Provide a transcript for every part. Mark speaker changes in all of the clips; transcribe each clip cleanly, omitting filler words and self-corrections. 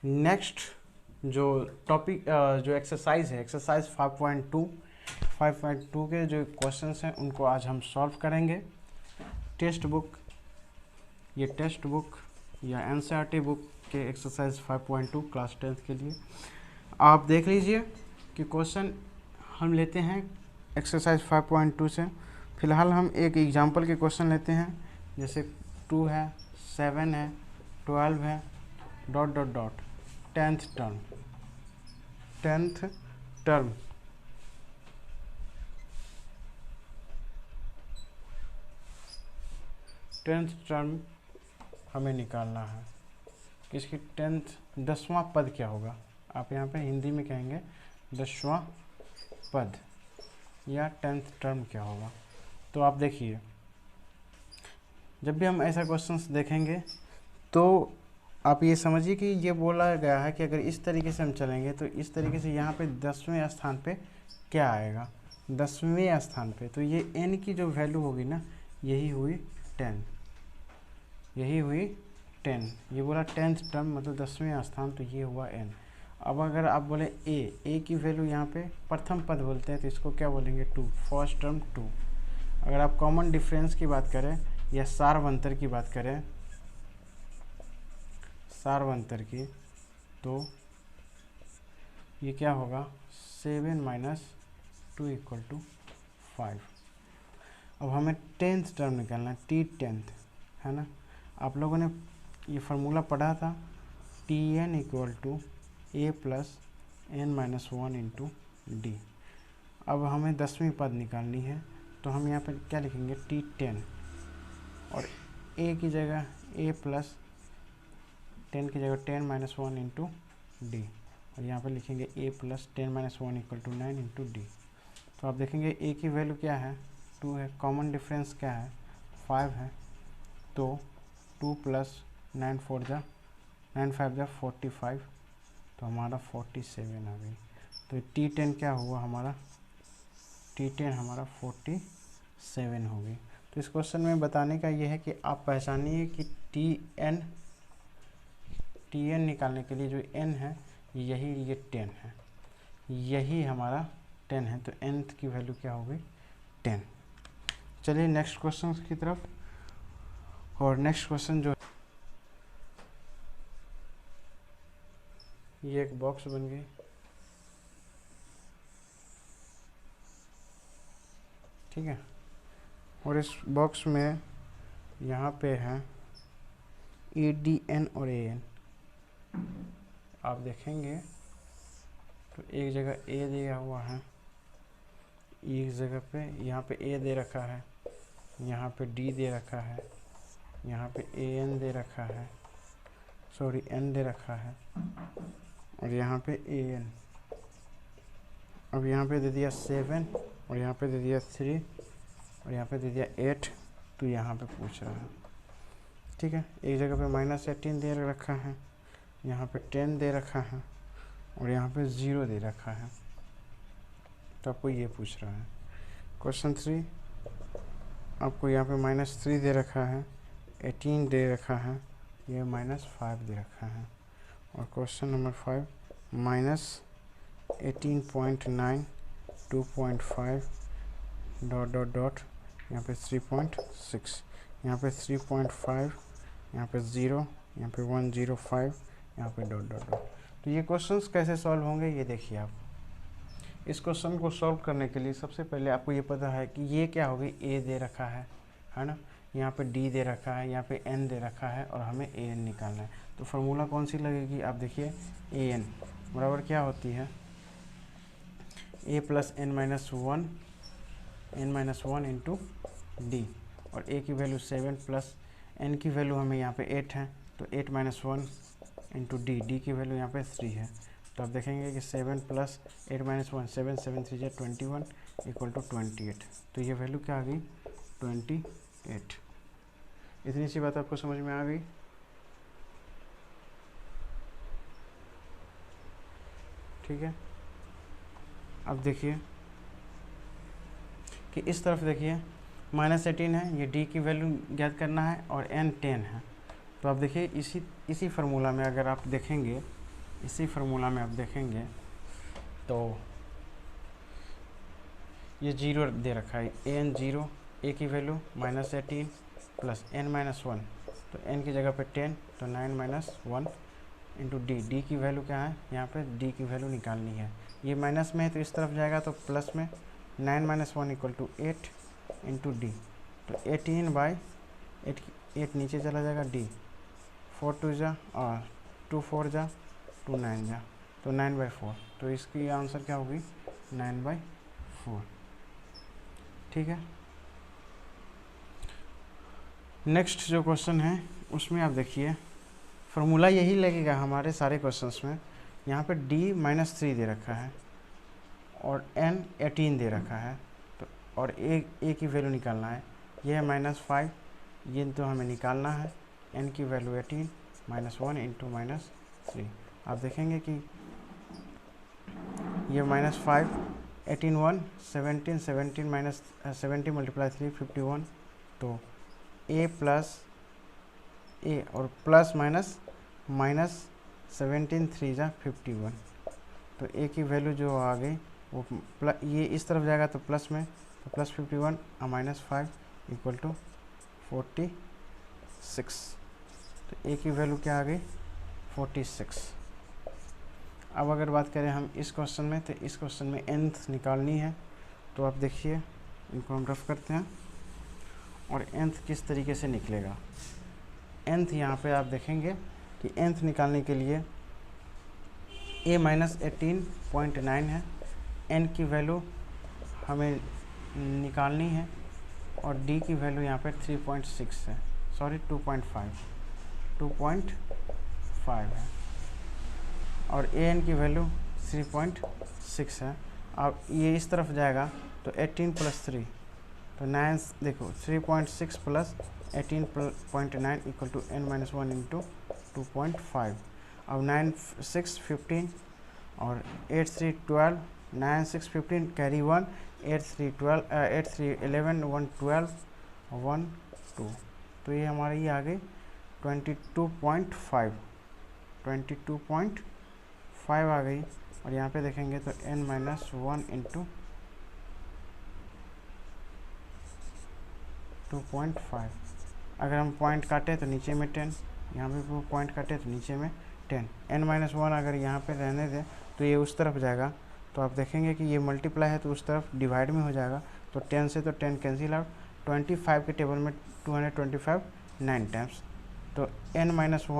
Speaker 1: Next जो topic जो exercise है, एक्सरसाइज 5.2 के जो क्वेश्चंस हैं उनको आज हम सॉल्व करेंगे। टेक्स्ट बुक, ये टेक्स्ट बुक या एनसीईआरटी बुक के एक्सरसाइज 5.2 क्लास 10th के लिए आप देख लीजिए कि क्वेश्चन हम लेते हैं एक्सरसाइज 5.2 से। फिलहाल हम एक एग्जांपल के क्वेश्चन लेते हैं, जैसे 2 है, 7 है, 12 है, dot dot dot 10th term. 10th term हमें निकालना है कि इसकी 10वां पद क्या होगा। आप यहाँ पे हिंदी में कहेंगे 10वां पद या 10th टर्म क्या होगा। तो आप देखिए, जब भी हम ऐसा क्वेश्चंस देखेंगे तो आप ये समझिए कि ये बोला गया है कि अगर इस तरीके से हम चलेंगे तो इस तरीके से यहाँ पे 10वें स्थान पे क्या आएगा, 10वें स्थान पे। तो ये n की जो वैल्यू होगी ना, यही हुई 10, यही हुई 10। ये बोला 10th टर्म मतलब 10वें स्थान, तो ये हुआ n। अब अगर आप बोले a की वैल्यू यहाँ पे प्रथम पद बोलते हैं तो इसको क्या बोलेंगे, 2, फर्स्ट टर्म 2। अगर आप कॉमन डिफरेंस की बात करें या सार्वंतर की बात करें, सार्वंतर की, तो ये क्या होगा, 7 - 2 = 5। अब हमें 10th टर्म निकालना है, T10th है ना। आप लोगों ने ये फार्मूला पढ़ा था, Tn = a + n - 1 × d। अब हमें 10वीं पद निकालनी है, तो हम यहाँ पर क्या लिखेंगे, T10 और a की जगह a + 10 की जगह 10 - 1 × d, और यहाँ पर लिखेंगे a + 10 - 1 = 9 × d। तो आप देखेंगे a की वैल्यू क्या है, 2 है, कॉमन डिफरेंस क्या है, 5 है। तो 2 + 9 = 45, तो हमारा 47 आ गई। तो T10 क्या हुआ हमारा, T10 हमारा 47 हो गई। तो इस क्वेश्चन में बताने का ये है कि आप पहचानिए कि Tn निकालने के लिए जो n है यही, ये 10 है, यही हमारा 10 है। तो nth की वैल्यू क्या हो गई, 10। चलिए नेक्स्ट क्वेश्चन की तरफ। और नेक्स्ट क्वेश्चन जो, ये एक बॉक्स बन गई, ठीक है। और इस बॉक्स में यहाँ पे है ADN और AN। आप देखेंगे तो एक जगह A दिया हुआ है, एक जगह पे यहाँ पे A दे रखा है, यहाँ पे D दे रखा है, यहाँ पे AN दे रखा है, सॉरी N दे रखा है, और यहाँ पे AN। अब यहाँ पे दे दिया 7, और यहाँ पे दे दिया 3, और यहाँ पे दे दिया 8। तो यहाँ पे पूछ रहा है, ठीक है। एक जगह पे -18 दे रखा है, यहाँ पे 10 दे रखा है, और यहाँ पे 0 दे रखा है। तो आपको ये पूछ रहा है। क्वेश्चन 3, आपको यहाँ पे -3 दे रखा है, 18 दे रखा है, ये -5 दे रखा है। और question number 5, -18.9, 2.5, dot dot dot, यहाँ पे 3.6, यहाँ पे 3.5, यहाँ पे 0, यहाँ पे 105, यहाँ पे डॉट डॉट डॉट। तो ये क्वेश्चंस कैसे सॉल्व होंगे, ये देखिए आप। इस क्वेश्चन को सॉल्व करने के लिए सबसे पहले आपको ये पता है कि ये क्या होगी, A दे रखा है ना, यहाँ पे D दे रखा है, यहाँ पे N दे रखा है, और हमें AN निकालना है। तो फार्मूला कौन सी लगेगी, आप देखिए, AN बराबर क्या होती है, A + n - 1 × d। और A की वैल्यू 7 प्लस n की वैल्यू हमें यहाँ पे 8 है, तो 8 - 1 × d। d की वैल्यू यहाँ पे 3 है। तो आप देखेंगे कि 7 + 8 - 1, 7 7 3 21 = 28। तो ये वैल्यू क्या आ गई, 28। इतनी सी बात आपको समझ में आ गई। ठीक है। अब देखिए कि इस तरफ देखिए -18 है, ये d की वैल्यू ज्ञात करना है, और n 10 है। तो आप देखिए इसी फार्मूला में अगर आप देखेंगे इसी फार्मूला में आप देखेंगे तो ये 0 दे रखा है, एन 0, ए की वैल्यू -18 प्लस n - 1, तो n की जगह पे 10, तो 9 - 1 इंटू डी। डी की वैल्यू क्या है, यहाँ पे डी की वैल्यू निकालनी है। ये माइनस में है तो इस तरफ जाएगा, तो प्लस में 9 - 1 = 8 इंटू डी, तो 18/8, 8 नीचे चला जाएगा, डी 4 2 जा और 2 4 जा 2 9 जा, तो 9/4, तो इसकी आंसर क्या होगी 9/4। ठीक है, नेक्स्ट जो क्वेश्चन है उसमें आप देखिए फार्मूला यही लगेगा हमारे सारे क्वेश्चंस में। यहाँ पे d -3 दे रखा है और n 18 दे रखा है, तो और a की वैल्यू निकालना है। ये है -5, ये तो हमें निकालना है। n की वैल्यू 18 -1 इंटू -3, आप देखेंगे कि ये -5 18 1 17 17 माइनस 70 × 3 51, तो a प्लस a और प्लस माइनस -17 3 जा 51, तो a की वैल्यू जो आ गई वो ये इस तरफ जाएगा तो प्लस में, तो +51 और -5 = 46, तो a की वैल्यू क्या आ गई 46। अब अगर बात करें हम इस क्वेश्चन में, तो इस क्वेश्चन में nth निकालनी है, तो आप देखिए इनको हम रफ करते हैं और nth किस तरीके से निकलेगा। nth यहाँ पे आप देखेंगे कि nth निकालने के लिए a -18.9 है, n की वैल्यू हमें निकालनी है और d की वैल्यू यहाँ पे 3.6 है, सॉरी 2.5 है और an की वैल्यू 3.6 है। अब ये इस तरफ जाएगा तो 18 + 3, तो 9, देखो 3.6 + 18.9 = n - 1 इंटू 2.5। अब 9 6 15 और 8 3 12, 9 6 15 कैरी 1, 8 3 12 8 3 11 1 12 1 2, तो ये हमारी ये आ गई 22.5 आ गई। और यहाँ पे देखेंगे तो n - 1 इंटू 2.5, अगर हम पॉइंट काटे तो नीचे में 10, यहाँ पे वो पॉइंट काटे तो नीचे में 10, n - 1 अगर यहाँ पे रहने दें तो ये उस तरफ जाएगा, तो आप देखेंगे कि ये मल्टीप्लाई है तो उस तरफ डिवाइड में हो जाएगा, तो 10 से तो 10 कैंसिल आउट, 25 के टेबल में 225 9 टाइम्स, तो n - 1 =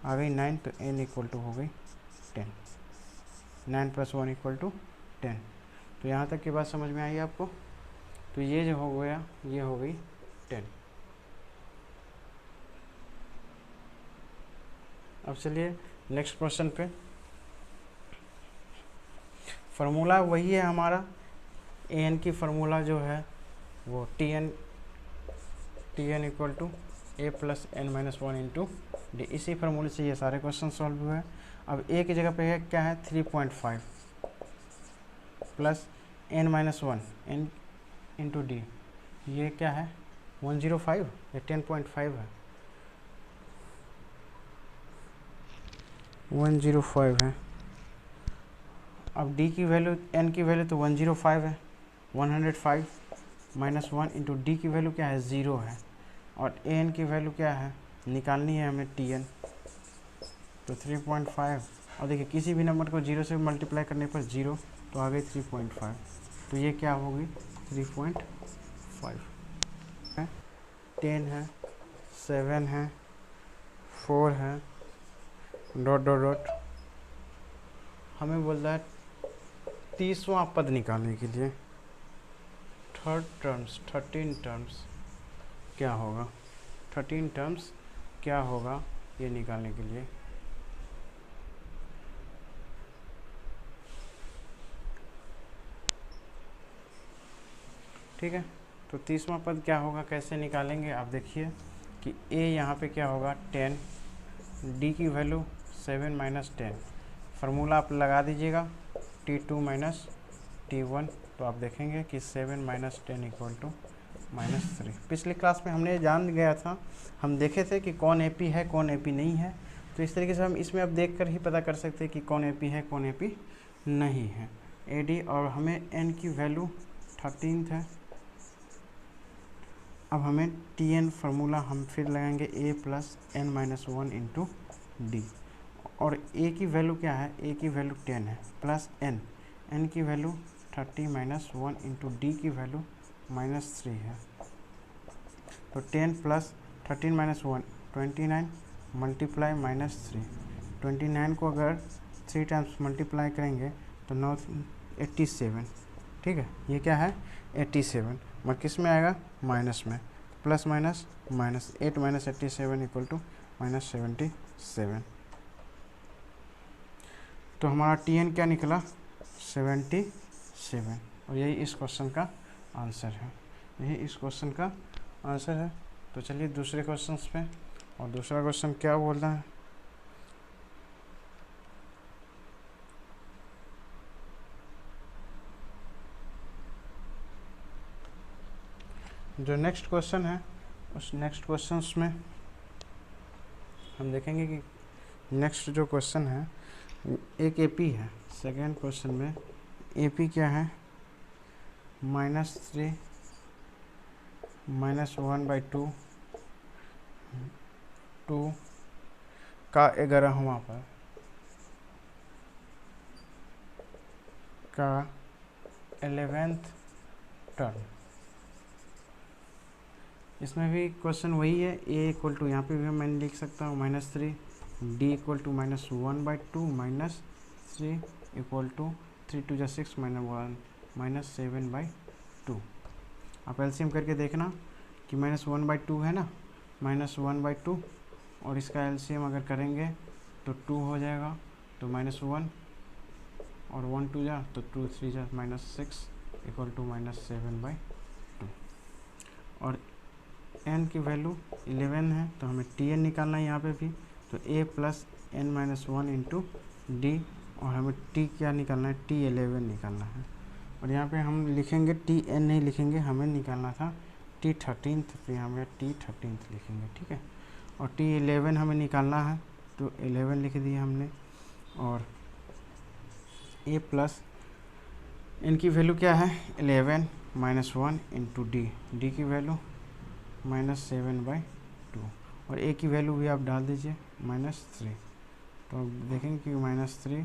Speaker 1: आ गई 9, तो n = हो गई 10, 9 + 1 = 10। तो यहाँ तक की बात समझ में आई आपको, तो ये जो हो गया ये हो गई 10। अब चलिए नेक्स्ट क्वेश्चन पे। फार्मूला वही है हमारा, an की फार्मूला जो है वो tn = a + n - 1 into D, इसी फार्मूले से ये सारे क्वेश्चन सॉल्व हुए हैं। अब a की जगह पे है क्या है 3.5 plus n - 1 n into D, ये क्या है 105, ये 10.5 है, 105 है। अब d की वैल्यू n की वैल्यू तो 105 है, 105 - 1 इंटू डी की वैल्यू क्या है 0 है, और an की वैल्यू क्या है निकालनी है हमें tn, तो 3.5, और देखिए किसी भी नंबर को 0 से मल्टीप्लाई करने पर 0, तो आ गई 3.5, तो ये क्या होगी 3.5 है, 10 है, 7 है, 4 है, डॉट डॉट डॉट। हमें बोल रहा है 30वां पद निकालने के लिए 13 टर्म्स क्या होगा, 13 टर्म्स क्या होगा ये निकालने के लिए। ठीक है, तो 30वां पद क्या होगा, कैसे निकालेंगे आप देखिए कि a यहाँ पे क्या होगा 10, d की वैल्यू 7 - 10, फार्मूला आप लगा दीजिएगा t2 - t1, तो आप देखेंगे कि 7 - 10 = -3। पिछली क्लास में हमने जान गया था, हम देखे थे कि कौन AP है कौन AP नहीं है, तो तो इस तरीके से हम इसमें अब देख कर ही पता कर सकते हैं कि कौन एपी है कौन एपी नहीं है। एडी और हमें एन की वैल्यू 13 है। अब हमें टी एन फार्मूला हम फिर लगाएंगे a plus n minus 1 into d, और ए की वैल्यू क्या है, ए की वैल्यू 10 है, प्लस एन, एन की वैल्यू 30 माइनस 1 इंटू डी की वैल्यू -3 है। तो 10 प्लस 13 माइनस 1 29 मल्टीप्लाई -3, 29 को अगर 3 टाइम्स मल्टीप्लाई करेंगे तो 9 87, ठीक है। ये क्या है 87, मगर किस में आएगा, माइनस में, plus minus minus, 8 minus 87 equal to -77। तो हमारा टी एन क्या निकला 77, और यही इस क्वेश्चन का आंसर है, यही इस क्वेश्चन का आंसर है। तो चलिए दूसरे क्वेश्चन पे, और दूसरा क्वेश्चन क्या बोल रहा है, जो नेक्स्ट क्वेश्चन है उस नेक्स्ट क्वेश्चन में हम देखेंगे कि नेक्स्ट जो क्वेश्चन है एक एपी है। सेकेंड क्वेश्चन में एपी क्या है, -3 -1/2 2 का 11वां पर का 11th टर्म। इसमें भी क्वेश्चन वही है, ए इक्वल टू, यहाँ पे भी मैं लिख सकता हूँ -3, D equal to -1/2 -3 equal to 3 2 6 -1 -7/2। आप एलसीएम करके देखना कि -1/2 है ना, -1/2, और इसका एलसीएम अगर करेंगे तो 2 हो जाएगा, तो -1 और 1 2 जा तो 2 3 जा -6 इक्वल टू -7/2। और n की वैल्यू 11 है, तो हमें टी एन निकालना है यहाँ पे भी, तो a plus n minus 1 into d, और हमें t क्या निकालना है, t11 निकालना है। और यहाँ पे हम लिखेंगे tn नहीं लिखेंगे, हमें निकालना था t13, तो यहाँ पे t13 लिखेंगे, ठीक है। और t11 हमें निकालना है, तो 11 लिख दिया हमने। और a प्लस n की वैल्यू क्या है 11 माइनस 1 इंटू डी की वैल्यू -7/2, और ए की वैल्यू भी आप डाल दीजिए -3। तो अब देखेंगे कि -3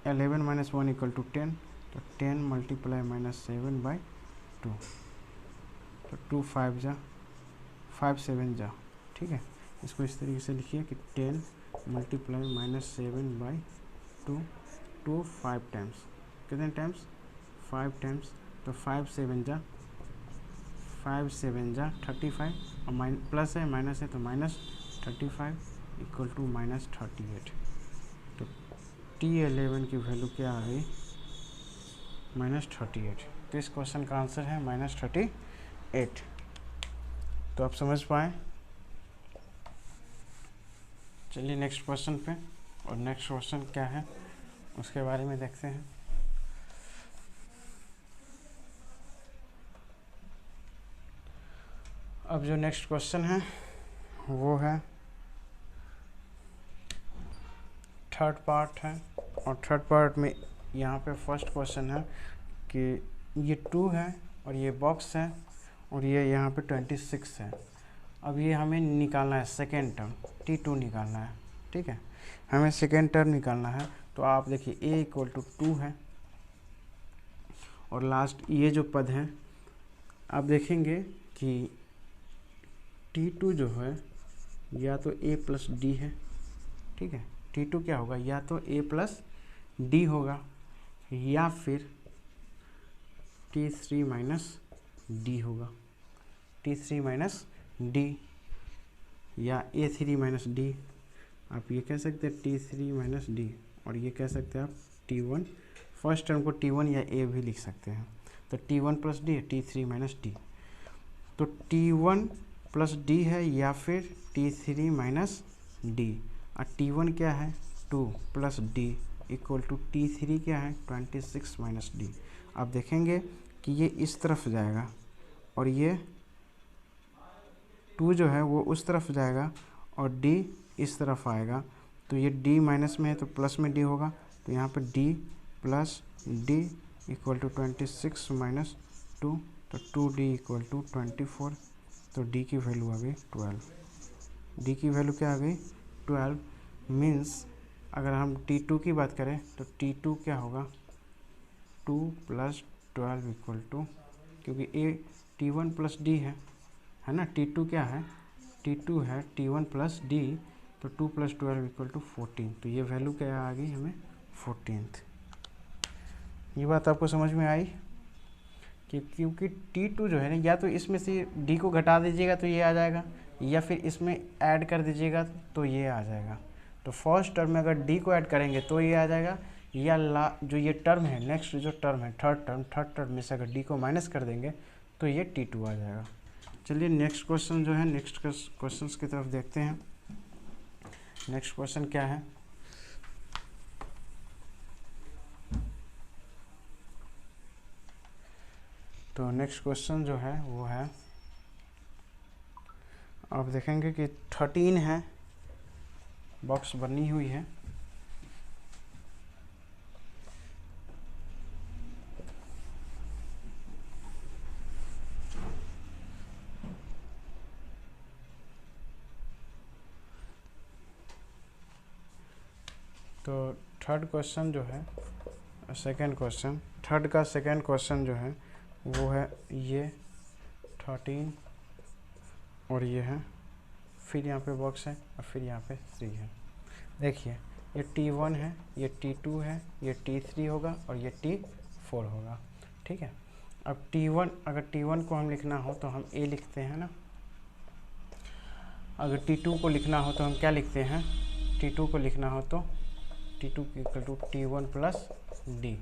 Speaker 1: 11 माइनस 1 इक्वल टू 10, तो 10 मल्टीप्लाई -7/2, तो 2 5 जा 5 7 जा, ठीक है। इसको इस तरीके से लिखिए कि 10 मल्टीप्लाई -7/2 2 5 टाइम्स, कितने टाइम्स 5 टाइम्स, तो 5 7 जा 35, और प्लस है माइनस है तो -35 इक्वल टू -38। तो t11 की वैल्यू क्या आ गई -38। तो इस क्वेश्चन का आंसर है -38। तो आप समझ पाए। चलिए नेक्स्ट क्वेश्चन पे, और नेक्स्ट क्वेश्चन क्या है उसके बारे में देखते हैं। अब जो नेक्स्ट क्वेश्चन है वो है थर्ड पार्ट है, और थर्ड पार्ट में यहाँ पे फर्स्ट क्वेश्चन है कि ये 2 है और ये बॉक्स है और ये यहाँ पे 26 है। अब ये हमें निकालना है सेकेंड टर्म, t2 निकालना है, ठीक है। हमें सेकेंड टर्म निकालना है, तो आप देखिए a इक्वल टू 2 है, और लास्ट ये जो पद है आप देखेंगे कि t2 जो है या तो a प्लस डी है, ठीक है। t2 क्या होगा, या तो a प्लस डी होगा, या फिर t3 माइनस डी होगा, t3 माइनस डी, या a3 माइनस डी, आप ये कह सकते हैं t3 माइनस डी, और ये कह सकते हैं आप t1, फर्स्ट टर्म को t1 या a भी लिख सकते हैं। तो t1 plus D, t3 minus D, तो t1 प्लस डी है या फिर t3 माइनस डी, और t1 क्या है 2 plus D equal to t3 क्या है 26 माइनस डी। आप देखेंगे कि ये इस तरफ जाएगा और ये 2 जो है वो उस तरफ जाएगा और d इस तरफ आएगा, तो ये d माइनस में है तो प्लस में d होगा, तो यहाँ पे d plus d equal to 26 minus 2, तो 2d इक्वल टू 24, तो d की वैल्यू आ गई 12। d की वैल्यू क्या आ गई 12, मीन्स अगर हम t2 की बात करें तो t2 क्या होगा 2 प्लस 12 इक्वल टू, क्योंकि a t1 प्लस d है ना, t2 क्या है t2 है t1 प्लस d, तो 2 प्लस 12 इक्वल टू 14, तो ये वैल्यू क्या आ गई हमें 14th। ये बात आपको समझ में आई कि क्योंकि t2 जो है ना, या तो इसमें से d को घटा दीजिएगा तो ये आ जाएगा, या फिर इसमें ऐड कर दीजिएगा तो ये आ जाएगा। तो फर्स्ट टर्म में अगर d को ऐड करेंगे तो ये आ जाएगा, या जो ये टर्म है नेक्स्ट जो टर्म है थर्ड टर्म में से अगर d को माइनस कर देंगे तो ये t2 आ जाएगा। चलिए नेक्स्ट क्वेश्चन जो है, नेक्स्ट क्वेश्चंस की तरफ देखते हैं। नेक्स्ट क्वेश्चन क्या है, तो नेक्स्ट क्वेश्चन जो है वो है, आप देखेंगे कि 13 है, बॉक्स बनी हुई है, तो थर्ड क्वेश्चन जो है, सेकंड क्वेश्चन, थर्ड का सेकंड क्वेश्चन जो है वो है ये 13 और ये है, फिर यहाँ पे बॉक्स है और फिर यहाँ पे 3 है। देखिए ये T1 है, ये T2 है, ये T3 होगा और ये T4 होगा, ठीक है। अब T1, अगर T1 को हम लिखना हो तो हम A लिखते हैं ना, अगर T2 को लिखना हो तो हम क्या लिखते हैं, T2 को लिखना हो तो T2 equal to T1 plus D।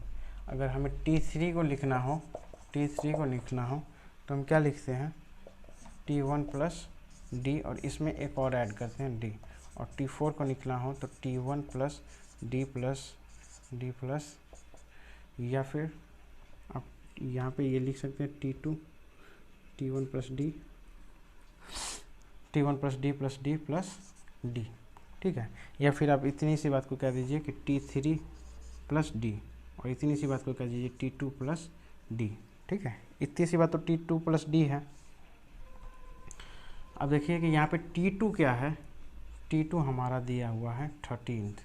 Speaker 1: अगर हमें T3 को लिखना हो, T3 को लिखना हो तो हम क्या लिखते हैं T1 प्लस D, और इसमें एक और ऐड करते हैं D। और T4 को लिखना हो तो T1 प्लस D प्लस, या फिर आप यहाँ पे ये लिख सकते हैं T1 plus D, T1 plus D plus D, ठीक है। या फिर आप इतनी सी बात को कह दीजिए कि T3 प्लस D, और इतनी सी बात को कह दीजिए T2 प्लस D, ठीक है। इतनी सी बात तो T2 प्लस D है। अब देखिए कि यहाँ पे T2 क्या है, T2 हमारा दिया हुआ है 13th,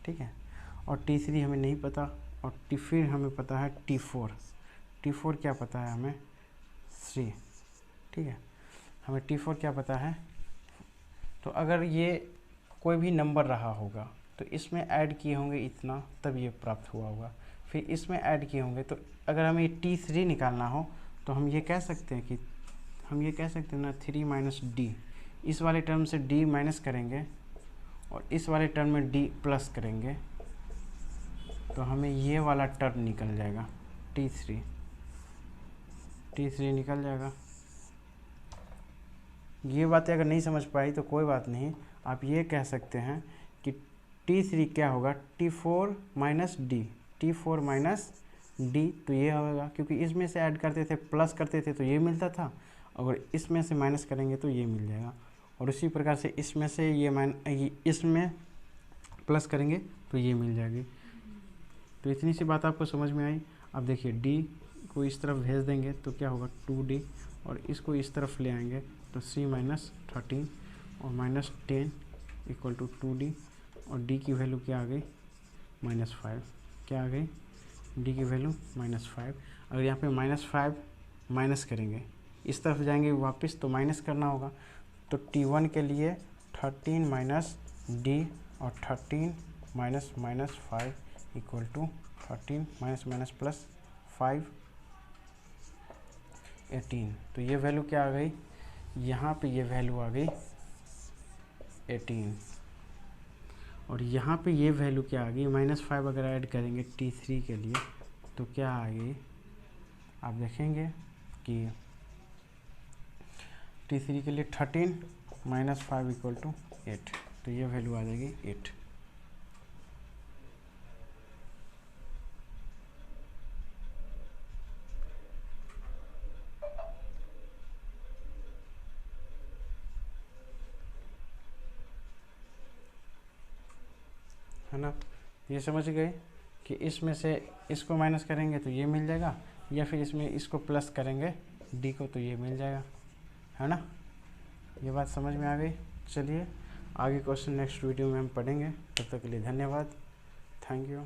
Speaker 1: ठीक है। और T3 हमें नहीं पता, और फिर हमें पता है T4 क्या पता है हमें 3, ठीक है। हमें T4 क्या पता है, तो अगर ये कोई भी नंबर रहा होगा तो इसमें ऐड किए होंगे इतना, तब ये प्राप्त हुआ होगा, फिर इसमें ऐड किए होंगे, तो अगर हमें T3 निकालना हो तो हम ये कह सकते हैं ना 3 माइनस D, इस वाले टर्म से D माइनस करेंगे और इस वाले टर्म में D प्लस करेंगे, तो हमें ये वाला टर्म निकल जाएगा T3 निकल जाएगा। ये बातें अगर नहीं समझ पाई तो कोई बात नहीं, आप ये कह सकते हैं कि T3 क्या होगा T4 माइनस D, तो ये होगा, क्योंकि इसमें से ऐड करते थे प्लस करते थे तो ये मिलता था, अगर इसमें से माइनस करेंगे तो ये मिल जाएगा, और उसी प्रकार से इसमें से इसमें प्लस करेंगे तो ये मिल जाएगी। तो इतनी सी बात आपको समझ में आई। अब देखिए D को इस तरफ भेज देंगे तो क्या होगा 2D, और इसको इस तरफ ले आएंगे तो 3 माइनस 13 और माइनस 10 इक्वल टू 2D, और D की वैल्यू क्या आ गई -5, क्या आ गई D की वैल्यू -5। अगर यहाँ पे -5 माइनस करेंगे, इस तरफ जाएंगे वापस तो माइनस करना होगा, तो T1 के लिए 13 माइनस D और 13 minus -5 equal to 13 minus plus 5 18। तो ये वैल्यू क्या आ गई, यहाँ पे ये वैल्यू आ गई 18, और यहाँ पे ये वैल्यू क्या आ गई -5। अगर ऐड करेंगे T3 के लिए तो क्या आ गई, आप देखेंगे कि T3 के लिए 13 माइनस 5 इक्वल टू 8, तो ये वैल्यू आ जाएगी 8। है ना। ये समझ गए कि इसमें से इसको माइनस करेंगे तो ये मिल जाएगा, या फिर इसमें इसको प्लस करेंगे डी को तो ये मिल जाएगा, है ना। ये बात समझ में आ गई। चलिए आगे क्वेश्चन नेक्स्ट वीडियो में हम पढ़ेंगे। तब तक के लिए धन्यवाद, थैंक यू।